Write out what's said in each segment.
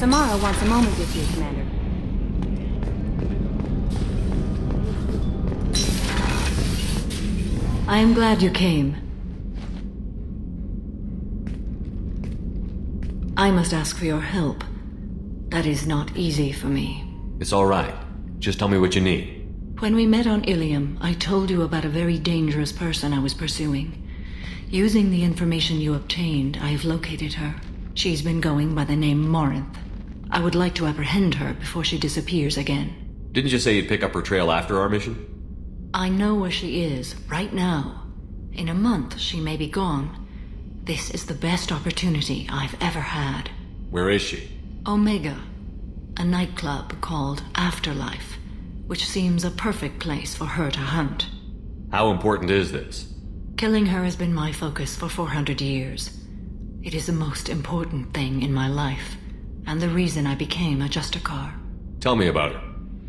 Samara wants a moment with you, Commander. I am glad you came. I must ask for your help. That is not easy for me. It's all right. Just tell me what you need. When we met on Ilium, I told you about a very dangerous person I was pursuing. Using the information you obtained, I have located her. She's been going by the name Morinth. I would like to apprehend her before she disappears again. Didn't you say you'd pick up her trail after our mission? I know where she is, right now. In a month, she may be gone. This is the best opportunity I've ever had. Where is she? Omega, a nightclub called Afterlife, which seems a perfect place for her to hunt. How important is this? Killing her has been my focus for 400 years. It is the most important thing in my life, and the reason I became a Justicar. Tell me about her.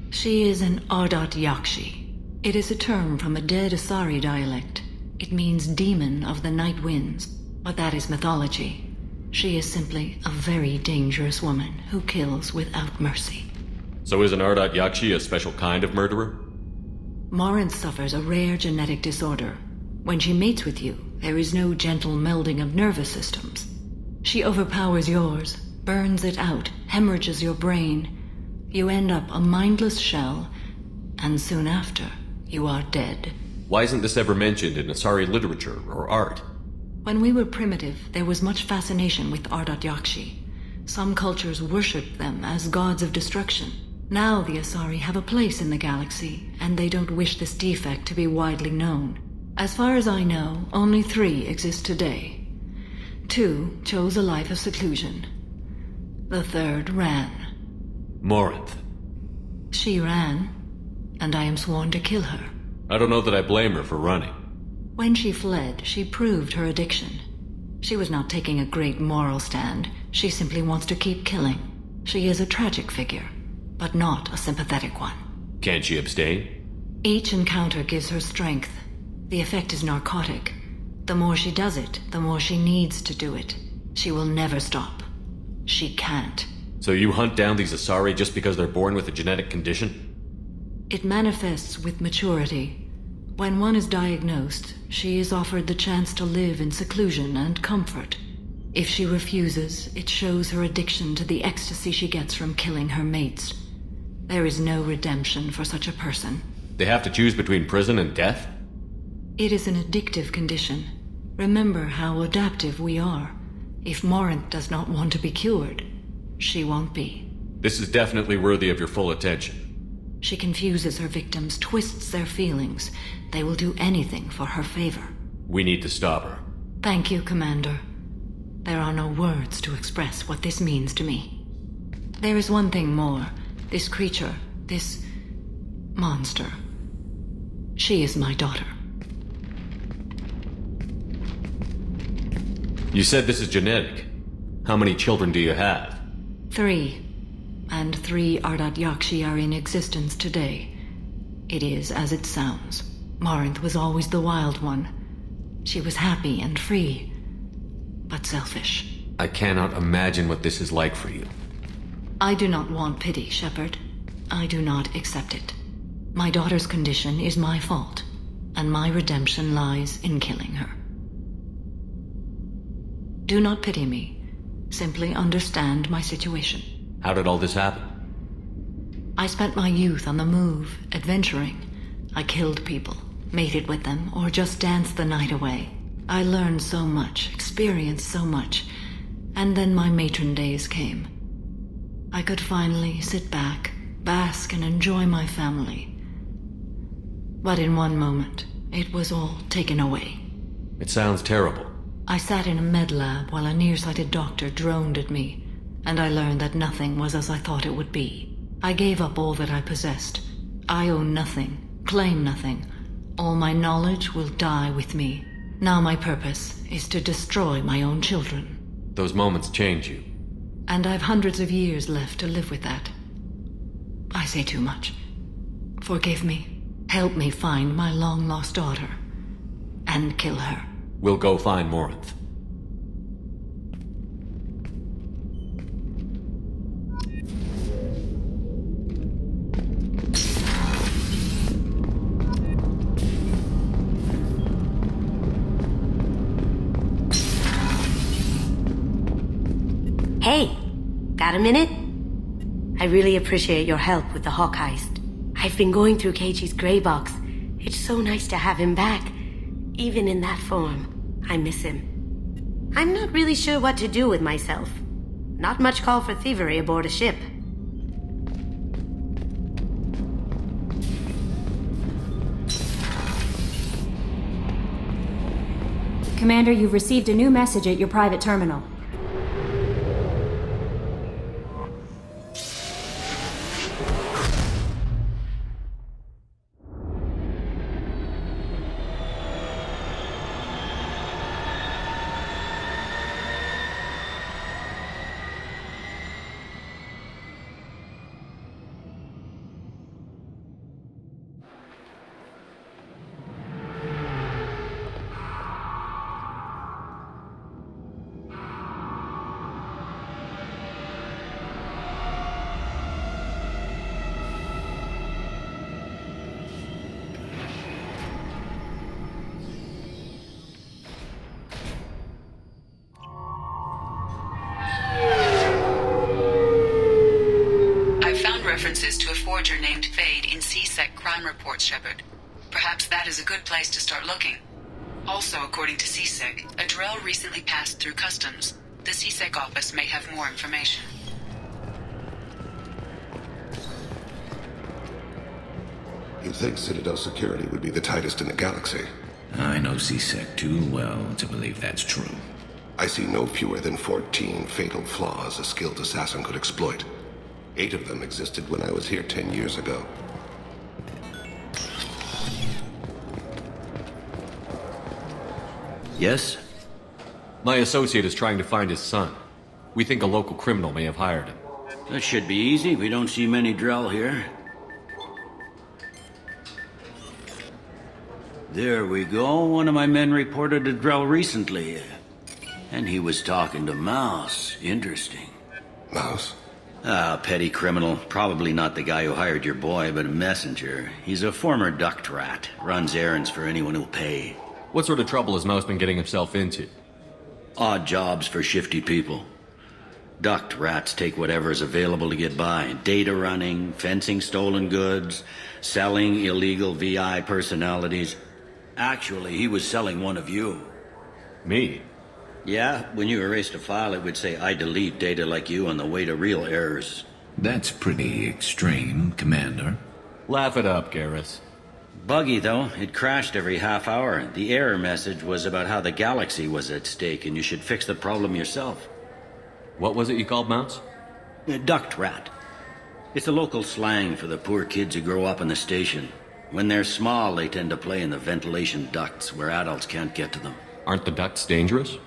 She is an Ardat Yakshi. It is a term from a dead Asari dialect. It means demon of the night winds, but that is mythology. She is simply a very dangerous woman who kills without mercy. So is an Ardat Yakshi a special kind of murderer? Morinth suffers a rare genetic disorder. When she mates with you, there is no gentle melding of nervous systems. She overpowers yours, burns it out, hemorrhages your brain. You end up a mindless shell, and soon after, you are dead. Why isn't this ever mentioned in Asari literature or art? When we were primitive, there was much fascination with Ardat Yakshi. Some cultures worshipped them as gods of destruction. Now the Asari have a place in the galaxy, and they don't wish this defect to be widely known. As far as I know, only 3 exist today. 2 chose a life of seclusion. The 3rd ran. Morinth. She ran, and I am sworn to kill her. I don't know that I blame her for running. When she fled, she proved her addiction. She was not taking a great moral stand. She simply wants to keep killing. She is a tragic figure, but not a sympathetic one. Can't she abstain? Each encounter gives her strength. The effect is narcotic. The more she does it, the more she needs to do it. She will never stop. She can't. So you hunt down these Asari just because they're born with a genetic condition? It manifests with maturity. When one is diagnosed, she is offered the chance to live in seclusion and comfort. If she refuses, it shows her addiction to the ecstasy she gets from killing her mates. There is no redemption for such a person. They have to choose between prison and death? It is an addictive condition. Remember how adaptive we are. If Morinth does not want to be cured, she won't be. This is definitely worthy of your full attention. She confuses her victims, twists their feelings. They will do anything for her favor. We need to stop her. Thank you, Commander. There are no words to express what this means to me. There is one thing more. This creature, this monster. She is my daughter. You said this is genetic. How many children do you have? 3. And 3 Ardat Yakshi are in existence today. It is as it sounds. Morinth was always the wild one. She was happy and free, but selfish. I cannot imagine what this is like for you. I do not want pity, Shepard. I do not accept it. My daughter's condition is my fault, and my redemption lies in killing her. Do not pity me. Simply understand my situation. How did all this happen? I spent my youth on the move, adventuring. I killed people, mated with them, or just danced the night away. I learned so much, experienced so much, and then my matron days came. I could finally sit back, bask, and enjoy my family. But in one moment, it was all taken away. It sounds terrible. I sat in a med lab while a nearsighted doctor droned at me, and I learned that nothing was as I thought it would be. I gave up all that I possessed. I own nothing, claim nothing. All my knowledge will die with me. Now my purpose is to destroy my own children. Those moments change you. And I've hundreds of years left to live with that. I say too much. Forgive me. Help me find my long-lost daughter. And kill her. We'll go find Morinth. Got a minute? I really appreciate your help with the Hawk heist. I've been going through Keiichi's gray box. It's so nice to have him back. Even in that form, I miss him. I'm not really sure what to do with myself. Not much call for thievery aboard a ship. Commander, you've received a new message at your private terminal. References to a forger named Fade in C-Sec crime reports, Shepard. Perhaps that is a good place to start looking. Also, according to C-Sec, a Drell recently passed through customs. The C-Sec office may have more information. You'd think Citadel security would be the tightest in the galaxy. I know C-Sec too well to believe that's true. I see no fewer than 14 fatal flaws a skilled assassin could exploit. 8 of them existed when I was here 10 years ago. Yes? My associate is trying to find his son. We think a local criminal may have hired him. That should be easy. We don't see many Drell here. There we go. One of my men reported a Drell recently. And he was talking to Mouse. Interesting. Mouse? Ah, petty criminal. Probably not the guy who hired your boy, but a messenger. He's a former duct rat. Runs errands for anyone who'll pay. What sort of trouble has Mouse been getting himself into? Odd jobs for shifty people. Duct rats take whatever is available to get by. Data running, fencing stolen goods, selling illegal VI personalities. Actually, he was selling one of you. Me? Yeah, when you erased a file, it would say, I delete data like you on the way to real errors. That's pretty extreme, Commander. Laugh it up, Garrus. Buggy, though. It crashed every half hour. The error message was about how the galaxy was at stake and you should fix the problem yourself. What was it you called Mouse? A duct rat. It's a local slang for the poor kids who grow up in the station. When they're small, they tend to play in the ventilation ducts where adults can't get to them. Aren't the ducts dangerous?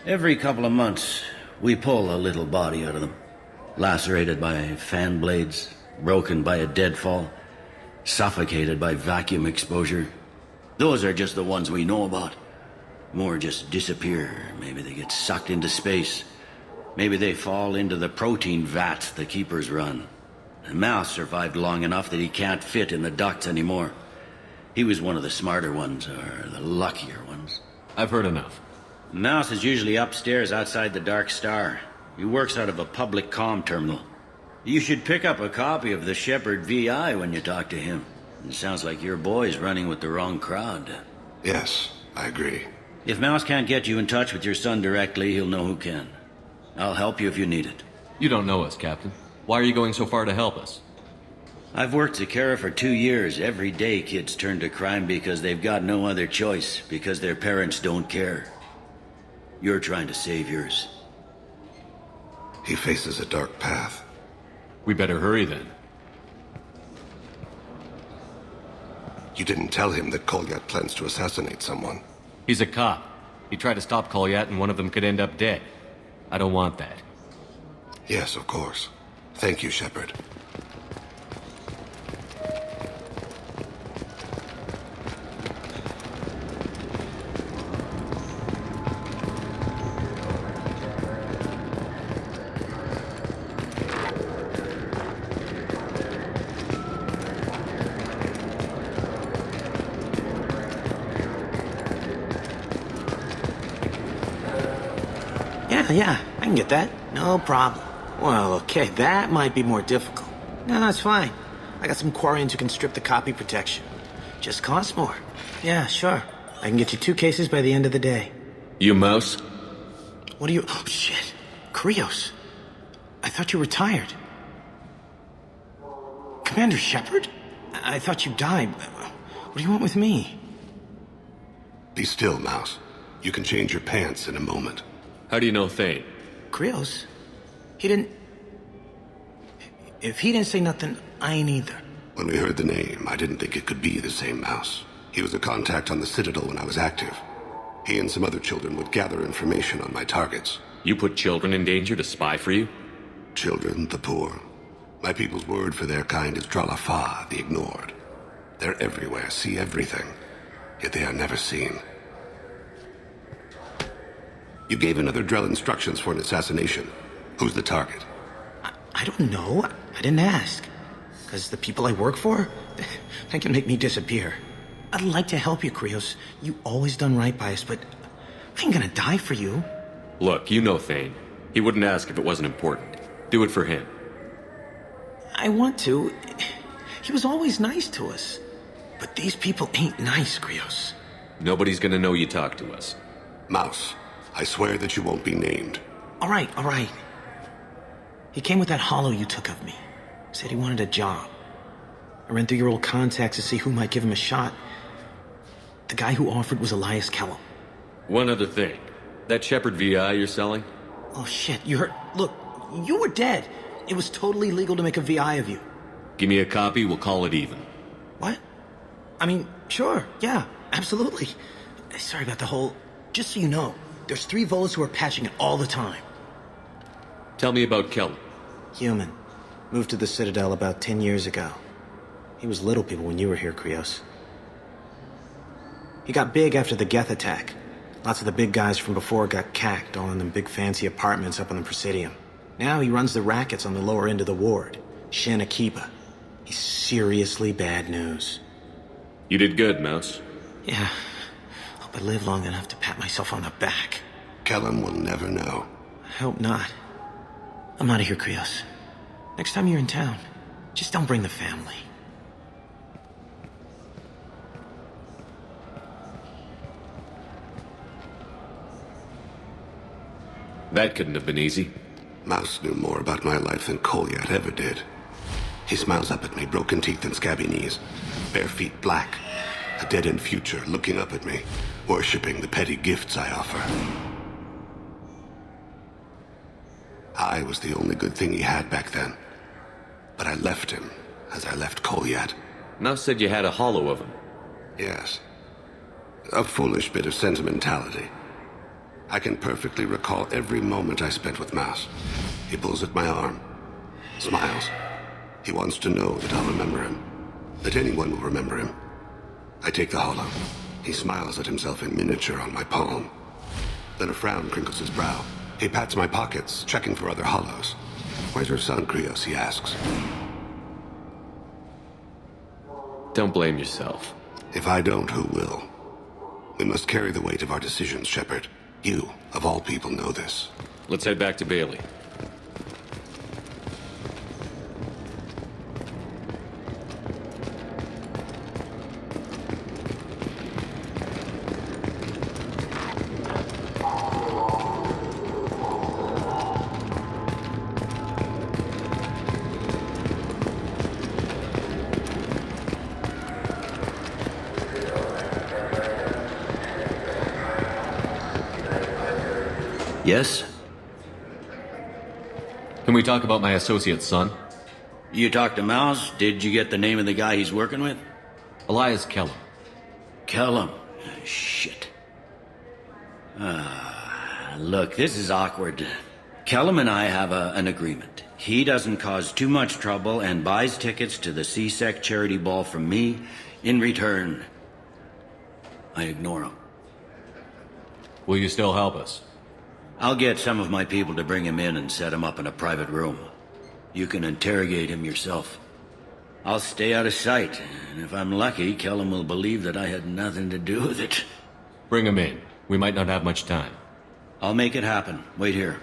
Every couple of months, we pull a little body out of them. Lacerated by fan blades, broken by a deadfall, suffocated by vacuum exposure. Those are just the ones we know about. More just disappear. Maybe they get sucked into space. Maybe they fall into the protein vats the keepers run. And Mouse survived long enough that he can't fit in the ducts anymore. He was one of the smarter ones, or the luckier ones. I've heard enough. Mouse is usually upstairs outside the Dark Star. He works out of a public comm terminal. You should pick up a copy of the Shepard VI when you talk to him. It sounds like your boy's running with the wrong crowd. Yes, I agree. If Mouse can't get you in touch with your son directly, he'll know who can. I'll help you if you need it. You don't know us, Captain. Why are you going so far to help us? I've worked Zakera for 2 years. Every day kids turn to crime because they've got no other choice, because their parents don't care. You're trying to save yours. He faces a dark path. We better hurry then. You didn't tell him that Kolyat plans to assassinate someone. He's a cop. He tried to stop Kolyat and one of them could end up dead. I don't want that. Yes, of course. Thank you, Shepard. Yeah, I can get that. No problem. Well, okay, that might be more difficult. No, it's fine. I got some Quarians who can strip the copy protection. Just costs more. Yeah, sure. I can get you 2 cases by the end of the day. You Mouse? What are you... Oh, shit. Krios. I thought you retired. Commander Shepard? I thought you died. What do you want with me? Be still, Mouse. You can change your pants in a moment. How do you know Thane? Krios? He didn't... If he didn't say nothing, I ain't either. When we heard the name, I didn't think it could be the same Mouse. He was a contact on the Citadel when I was active. He and some other children would gather information on my targets. You put children in danger to spy for you? Children, the poor. My people's word for their kind is Dralafa, the ignored. They're everywhere, see everything. Yet they are never seen. You gave another Drell instructions for an assassination. Who's the target? I don't know. I didn't ask. Because the people I work for, they can make me disappear. I'd like to help you, Krios. You always done right by us, but I ain't gonna die for you. Look, you know Thane. He wouldn't ask if it wasn't important. Do it for him. I want to. He was always nice to us. But these people ain't nice, Krios. Nobody's gonna know you talked to us. Mouse, I swear that you won't be named. All right. He came with that hollow you took of me. Said he wanted a job. I ran through your old contacts to see who might give him a shot. The guy who offered was Elias Kellum. One other thing. That Shepard VI you're selling? Oh shit, you heard... Look, you were dead. It was totally legal to make a VI of you. Give me a copy, we'll call it even. What? I mean, sure, yeah, absolutely. Sorry about the whole... Just so you know, there's 3 Volas who are patching it all the time. Tell me about Kellum. Human. Moved to the Citadel about 10 years ago. He was little people when you were here, Krios. He got big after the Geth attack. Lots of the big guys from before got cacked, all in them big fancy apartments up on the Presidium. Now he runs the rackets on the lower end of the ward, Shin Akiba. He's seriously bad news. You did good, Mouse. Yeah. Hope I live long enough to pat myself on the back. Kellum will never know. I hope not. I'm out of here, Krios. Next time you're in town, just don't bring the family. That couldn't have been easy. Mouse knew more about my life than Kolyat ever did. He smiles up at me, broken teeth and scabby knees. Bare feet black. A dead-end future looking up at me, worshipping the petty gifts I offer. I was the only good thing he had back then. But I left him, as I left Kolyat. Mouse said you had a hollow of him. Yes. A foolish bit of sentimentality. I can perfectly recall every moment I spent with Mouse. He pulls at my arm, smiles. He wants to know that I'll remember him, that anyone will remember him. I take the hollow. He smiles at himself in miniature on my palm. Then a frown crinkles his brow. He pats my pockets, checking for other hollows. Where's your son, Krios, he asks. Don't blame yourself. If I don't, who will? We must carry the weight of our decisions, Shepard. You, of all people, know this. Let's head back to Bailey. Yes? Can we talk about my associate's son? You talked to Mouse? Did you get the name of the guy he's working with? Elias Kellum. Kellum. Shit. Look, this is awkward. Kellum and I have an agreement. He doesn't cause too much trouble and buys tickets to the CSEC charity ball from me. In return, I ignore him. Will you still help us? I'll get some of my people to bring him in and set him up in a private room. You can interrogate him yourself. I'll stay out of sight, and if I'm lucky, Kellum will believe that I had nothing to do with it. Bring him in. We might not have much time. I'll make it happen. Wait here.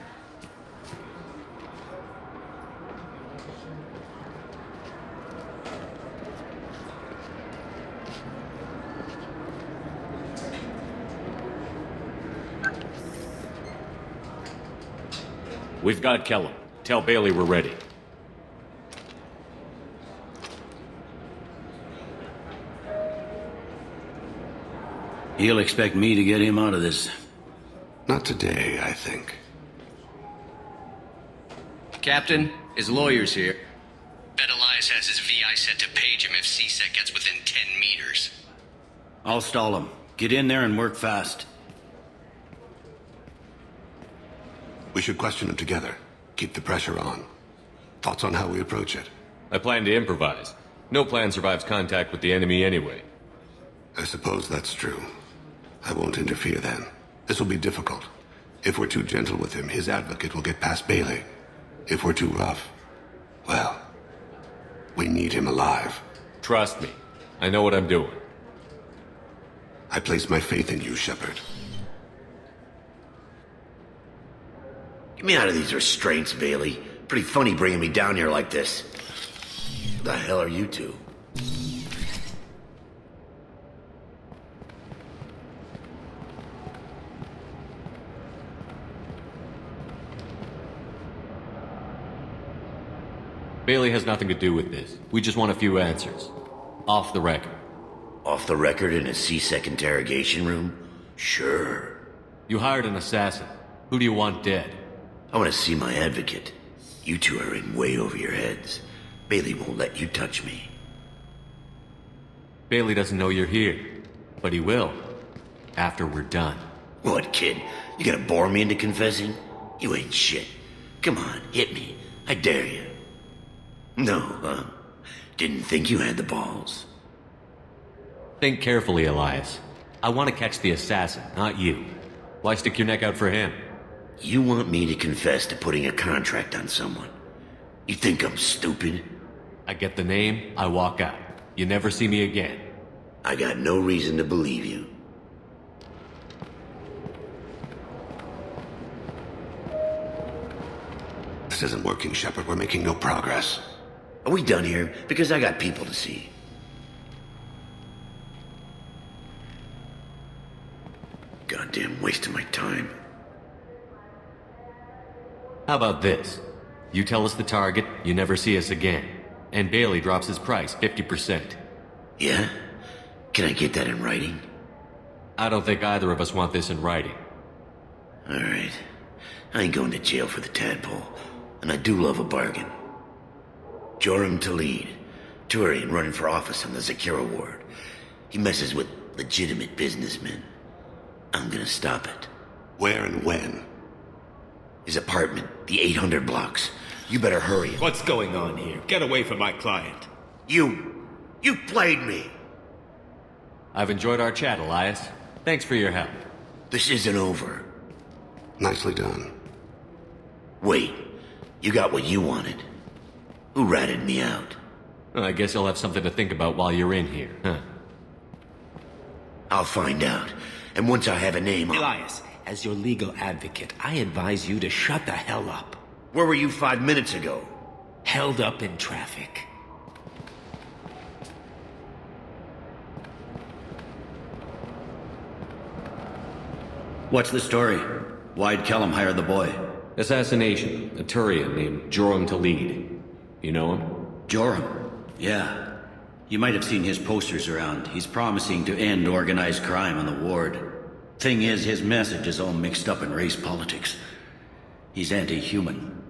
We've got Kellum. Tell Bailey we're ready. He'll expect me to get him out of this. Not today, I think. Captain, his lawyer's here. Bet Elias has his VI set to page him if CSEC gets within 10 meters. I'll stall him. Get in there and work fast. We should question him together. Keep the pressure on. Thoughts on how we approach it? I plan to improvise. No plan survives contact with the enemy anyway. I suppose that's true. I won't interfere then. This will be difficult. If we're too gentle with him, his advocate will get past Bailey. If we're too rough, well, we need him alive. Trust me. I know what I'm doing. I place my faith in you, Shepard. Get me out of these restraints, Bailey. Pretty funny bringing me down here like this. The hell are you two? Bailey has nothing to do with this. We just want a few answers. Off the record. Off the record in a CSEC interrogation room? Sure. You hired an assassin. Who do you want dead? I want to see my advocate. You two are in way over your heads. Bailey won't let you touch me. Bailey doesn't know you're here. But he will. After we're done. What, kid? You gonna bore me into confessing? You ain't shit. Come on, hit me. I dare you. No, didn't think you had the balls. Think carefully, Elias. I want to catch the assassin, not you. Why stick your neck out for him? You want me to confess to putting a contract on someone? You think I'm stupid? I get the name, I walk out. You never see me again. I got no reason to believe you. This isn't working, Shepard. We're making no progress. Are we done here? Because I got people to see. Goddamn waste of my time. How about this? You tell us the target, you never see us again. And Bailey drops his price 50%. Yeah? Can I get that in writing? I don't think either of us want this in writing. Alright. I ain't going to jail for the tadpole. And I do love a bargain. Joram Talid, Turian running for office on the Zakira ward. He messes with legitimate businessmen. I'm gonna stop it. Where and when? His apartment, the 800 blocks. You better hurry. What's going on here? Get away from my client. You played me. I've enjoyed our chat, Elias. Thanks for your help. This isn't over. Nicely done. Wait, you got what you wanted. Who ratted me out? I guess you'll have something to think about while you're in here, huh? I'll find out. And once I have a name, Elias, as your legal advocate, I advise you to shut the hell up. Where were you 5 minutes ago? Held up in traffic. What's the story? Why'd Kellum hire the boy? Assassination. A Turian named Joram Talid. You know him? Joram? Yeah. You might have seen his posters around. He's promising to end organized crime on the ward. Thing is, his message is all mixed up in race politics. He's anti-human.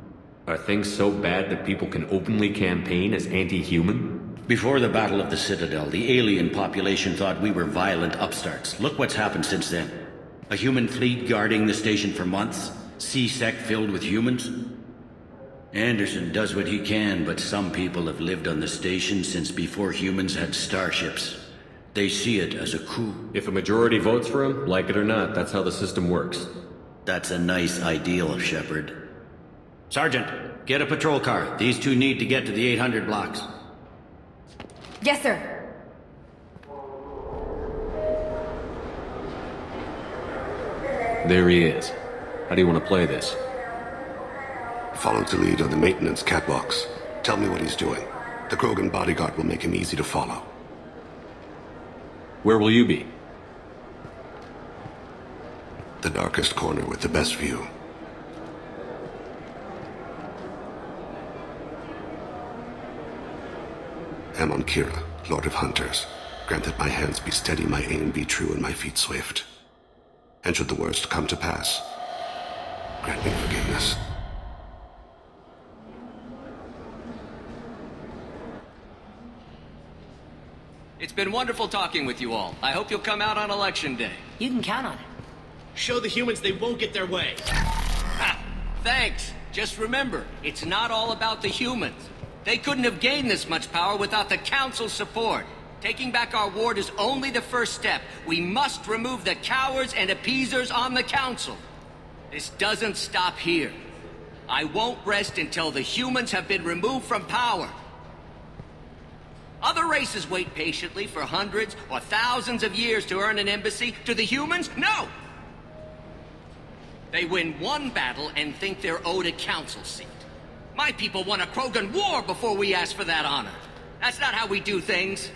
Are things so bad that people can openly campaign as anti-human? Before the Battle of the Citadel, the alien population thought we were violent upstarts. Look what's happened since then. A human fleet guarding the station for months. CSEC filled with humans. Anderson does what he can, but some people have lived on the station since before humans had starships. They see it as a coup. If a majority votes for him, like it or not, that's how the system works. That's a nice ideal, Shepard. Sergeant, get a patrol car. These two need to get to the 800 blocks. Yes, sir. There he is. How do you want to play this? Follow the lead on the maintenance catwalks. Tell me what he's doing. The Krogan bodyguard will make him easy to follow. Where will you be? The darkest corner with the best view. Amon Kira, Lord of Hunters. Grant that my hands be steady, my aim be true, and my feet swift. And should the worst come to pass, grant me forgiveness. It's been wonderful talking with you all. I hope you'll come out on Election Day. You can count on it. Show the humans they won't get their way. Ha! Thanks. Just remember, it's not all about the humans. They couldn't have gained this much power without the Council's support. Taking back our ward is only the first step. We must remove the cowards and appeasers on the Council. This doesn't stop here. I won't rest until the humans have been removed from power. Other races wait patiently for hundreds or thousands of years to earn an embassy. To the humans, no! They win one battle and think they're owed a council seat. My people won a Krogan war before we asked for that honor. That's not how we do things.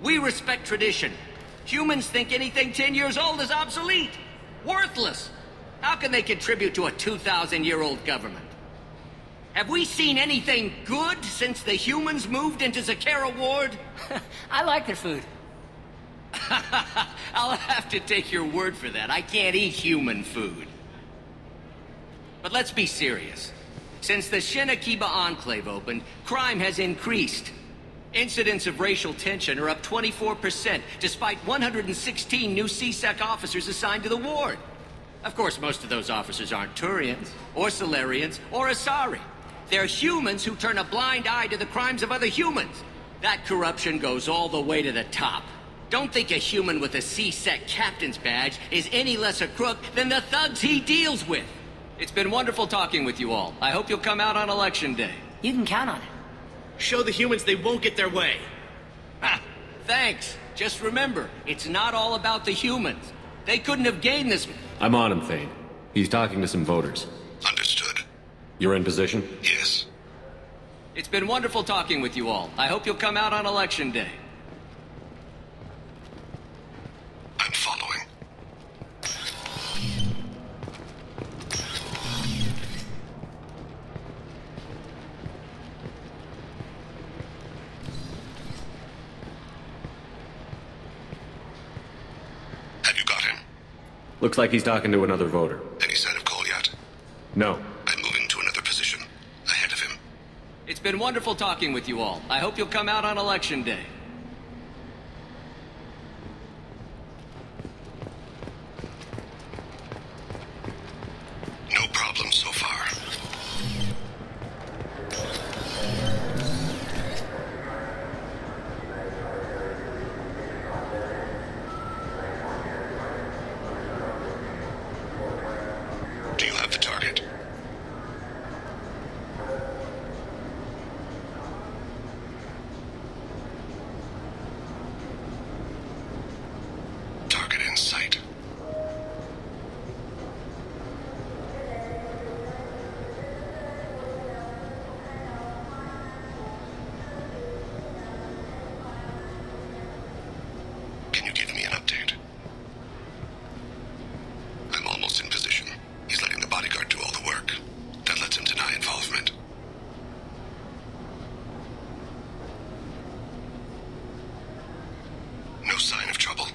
We respect tradition. Humans think anything 10 years old is obsolete. Worthless. How can they contribute to a 2,000-year-old government? Have we seen anything good since the humans moved into Zakera Ward? I like their food. I'll have to take your word for that. I can't eat human food. But let's be serious. Since the Shinakiba Enclave opened, crime has increased. Incidents of racial tension are up 24%, despite 116 new CSEC officers assigned to the ward. Of course, most of those officers aren't Turians, or Solarians, or Asari. They're humans who turn a blind eye to the crimes of other humans. That corruption goes all the way to the top. Don't think a human with a CSEC captain's badge is any less a crook than the thugs he deals with. It's been wonderful talking with you all. I hope you'll come out on Election Day. You can count on it. Show the humans they won't get their way. Ha! Thanks. Just remember, it's not all about the humans. They couldn't have gained this... I'm on him, Thane. He's talking to some voters. Understood. You're in position? Yes. It's been wonderful talking with you all. I hope you'll come out on Election Day. I'm following. Have you got him? Looks like he's talking to another voter. Any sign of call yet? No. I'm moving to another position. Ahead of him. It's been wonderful talking with you all. I hope you'll come out on Election Day. No problem so far. Do you have the target? Target in sight. Can you give me an update? I'm almost in position. He's letting the bodyguard do all the work. That lets him deny involvement. No sign of trouble.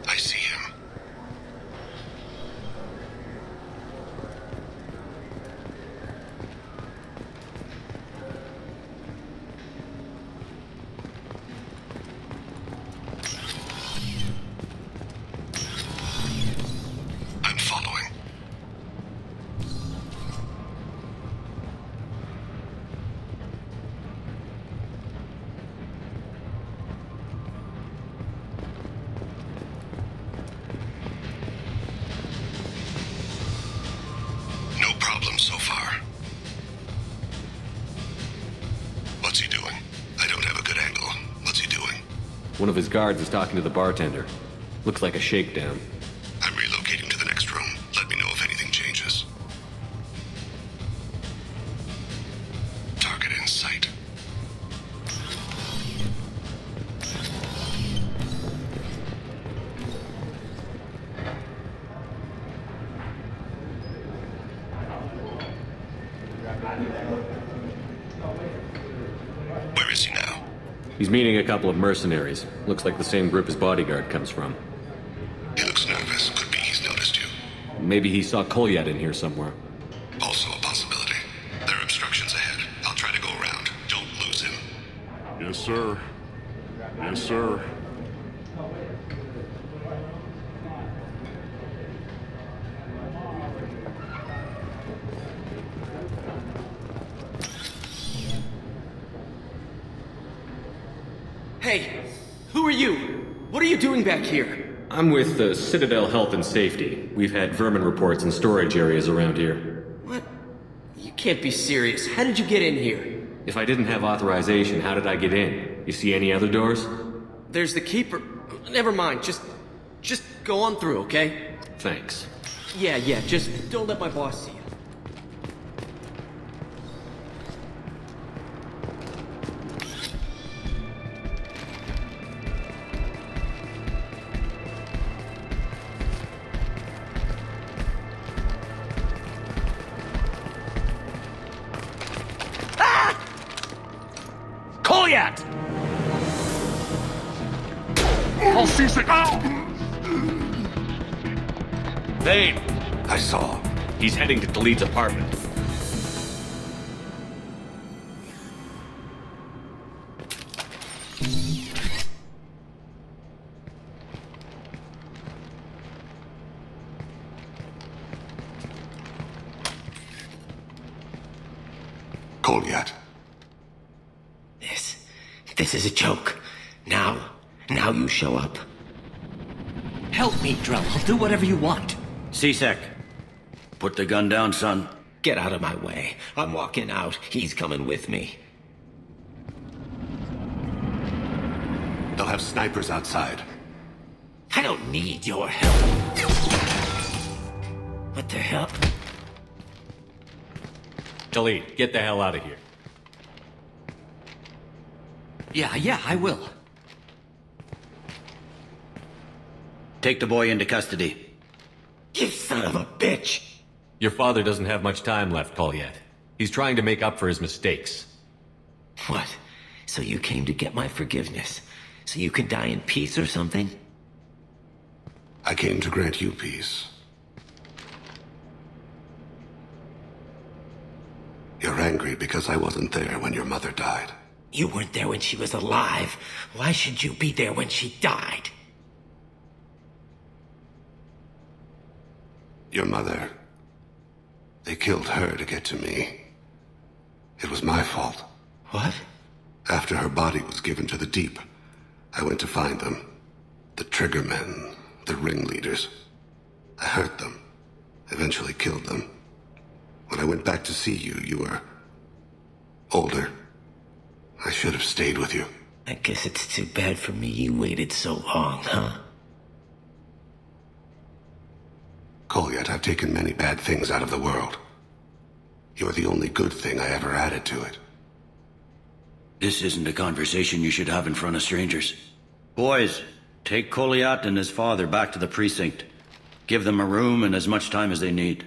I see him. I'm following. No problem so far. What's he doing? I don't have a good angle. What's he doing? One of his guards is talking to the bartender. Looks like a shakedown. I'm relocating to the next room. Let me know if anything changes. Target in sight. Where is he now? He's meeting a couple of mercenaries. Looks like the same group his bodyguard comes from. He looks nervous. Could be he's noticed you. Maybe he saw Kolyat in here somewhere. Also a possibility. There are obstructions ahead. I'll try to go around. Don't lose him. Yes, sir. Yes, sir. Hey, who are you? What are you doing back here? I'm with the Citadel Health and Safety. We've had vermin reports in storage areas around here. What? You can't be serious. How did you get in here? If I didn't have authorization, how did I get in? You see any other doors? There's the keeper. Never mind. Just go on through, okay? Thanks. Yeah, just don't let my boss see you. Kolyat! I'll cease it out! Thane! I saw. He's heading to Khalid's apartment. Kolyat. This is a joke. Now you show up. Help me, Drell. I'll do whatever you want. C-Sec, put the gun down, son. Get out of my way. I'm walking out. He's coming with me. They'll have snipers outside. I don't need your help. What the hell? Khalid, get the hell out of here. Yeah, I will. Take the boy into custody. You son of a bitch! Your father doesn't have much time left, Kolyat. He's trying to make up for his mistakes. What? So you came to get my forgiveness? So you can die in peace or something? I came to grant you peace. You're angry because I wasn't there when your mother died. You weren't there when she was alive. Why should you be there when she died? Your mother... They killed her to get to me. It was my fault. What? After her body was given to the Deep, I went to find them. The Triggermen, the ringleaders. I hurt them. Eventually killed them. When I went back to see you, you were... older. I should have stayed with you. I guess it's too bad for me you waited so long, huh? Kolyat, I've taken many bad things out of the world. You're the only good thing I ever added to it. This isn't a conversation you should have in front of strangers. Boys, take Kolyat and his father back to the precinct. Give them a room and as much time as they need.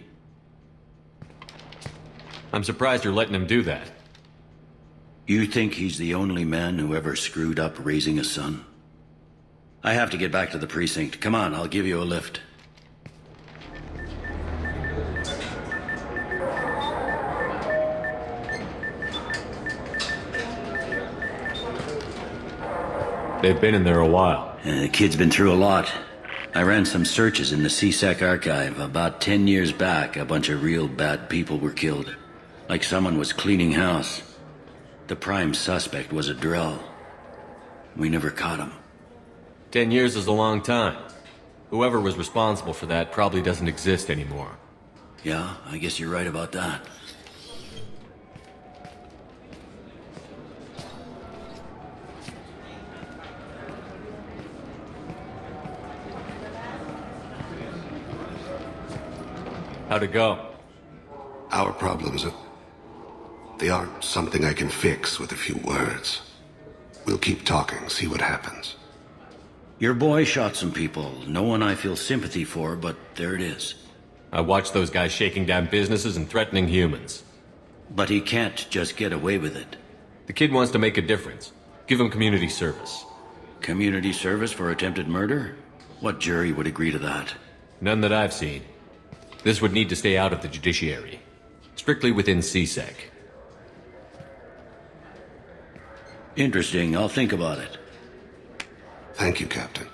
I'm surprised you're letting him do that. You think he's the only man who ever screwed up raising a son? I have to get back to the precinct. Come on, I'll give you a lift. They've been in there a while. The kid's been through a lot. I ran some searches in the C-Sec archive. About 10 years back, a bunch of real bad people were killed. Like someone was cleaning house. The prime suspect was a Drell. We never caught him. 10 years is a long time. Whoever was responsible for that probably doesn't exist anymore. Yeah, I guess you're right about that. How'd it go? Our problems are... They aren't something I can fix with a few words. We'll keep talking, see what happens. Your boy shot some people. No one I feel sympathy for, but there it is. I watched those guys shaking down businesses and threatening humans. But he can't just get away with it. The kid wants to make a difference. Give him community service. Community service for attempted murder? What jury would agree to that? None that I've seen. This would need to stay out of the judiciary. Strictly within CSEC. Interesting. I'll think about it. Thank you, Captain.